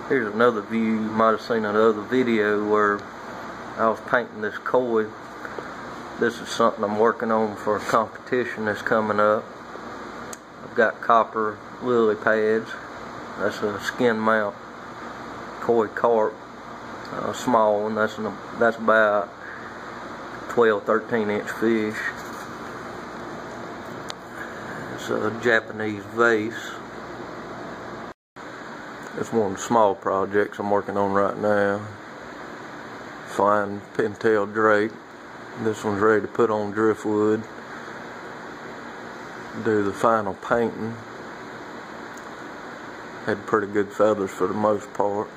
Here's another view. You might have seen another video where I was painting this koi. This is something I'm working on for a competition that's coming up. I've got copper lily pads. That's a skin mount koi carp, small one. That's about 12-13 inch fish. It's a Japanese vase. It's one of the small projects I'm working on right now. Fine pintail drake. This one's ready to put on driftwood. Do the final painting. Had pretty good feathers for the most part.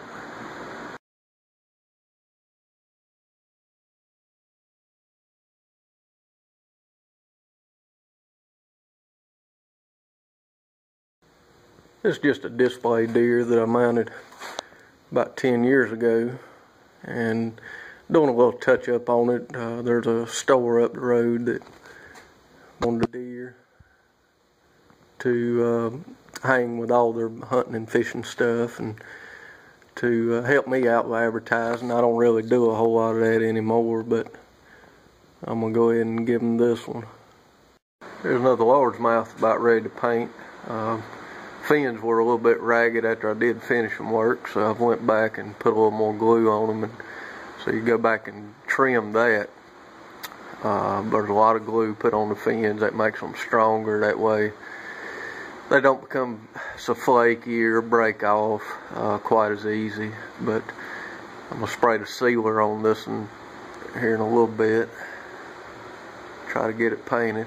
It's just a display deer that I mounted about 10 years ago, and doing a little touch up on it. There's a store up the road that wanted a deer to hang with all their hunting and fishing stuff, and to help me out with advertising. I don't really do a whole lot of that anymore, but I'm gonna go ahead and give them this one. There's another largemouth about ready to paint. Fins were a little bit ragged after I did finishing work, so I went back and put a little more glue on them, and so you go back and trim that. There's a lot of glue put on the fins that makes them stronger. That way they don't become so flaky or break off quite as easy. But I'm gonna spray the sealer on this one here in a little bit. Try to get it painted.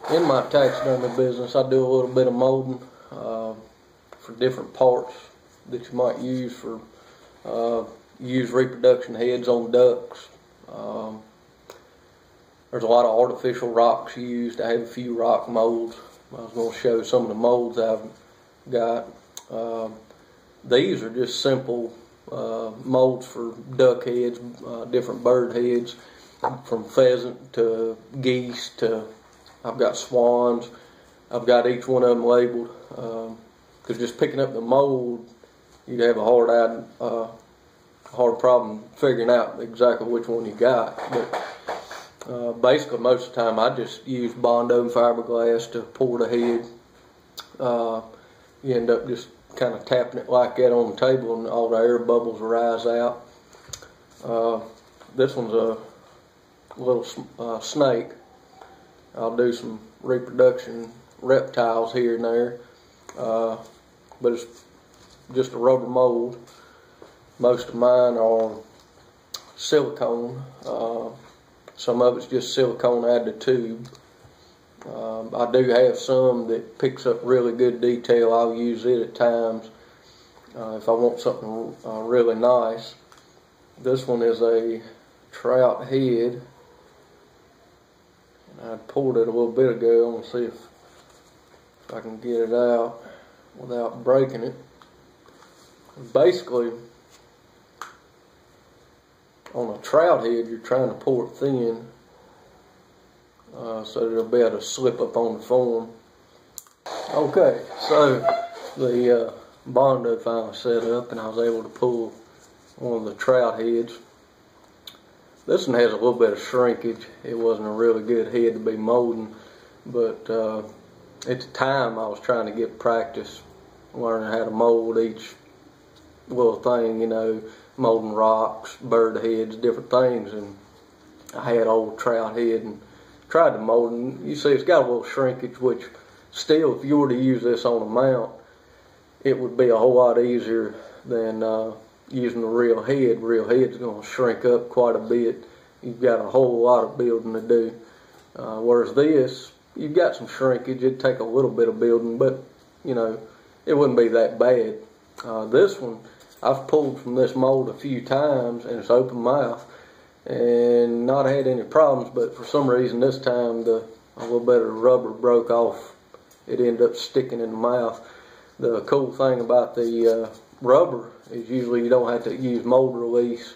In my taxidermy business, I do a little bit of molding for different parts that you might use for use reproduction heads on ducks. There's a lot of artificial rocks used. I have a few rock molds. I was going to show some of the molds I've got. These are just simple molds for duck heads, different bird heads, from pheasant to geese to I've got swans. I've got each one of them labeled, because just picking up the mold, you'd have a hard problem figuring out exactly which one you got. But basically, most of the time, I just use Bondo and fiberglass to pour the head. You end up just kind of tapping it like that on the table, and all the air bubbles rise out. This one's a little snake. I'll do some reproduction reptiles here and there, but it's just a rubber mold. Most of mine are silicone. Some of it's just silicone out of the tube. I do have some that picks up really good detail. I'll use it at times if I want something really nice. This one is a trout head. I poured it a little bit ago. I'm going to see if I can get it out without breaking it. Basically, on a trout head, you're trying to pour it thin so that it'll be able to slip up on the form. Okay, so the Bondo finally set up, and I was able to pull one of the trout heads. This one has a little bit of shrinkage. It wasn't a really good head to be molding, but at the time I was trying to get practice learning how to mold each little thing, you know, molding rocks, bird heads, different things, and I had old trout head and tried to mold it. You see it's got a little shrinkage, which still, if you were to use this on a mount, it would be a whole lot easier than using the real head. Real head's going to shrink up quite a bit. You've got a whole lot of building to do. Whereas this, you've got some shrinkage. It'd take a little bit of building, but you know, it wouldn't be that bad. This one, I've pulled from this mold a few times, and it's open mouth, and not had any problems. But for some reason, this time a little bit of rubber broke off. It ended up sticking in the mouth. The cool thing about the rubber is usually you don't have to use mold release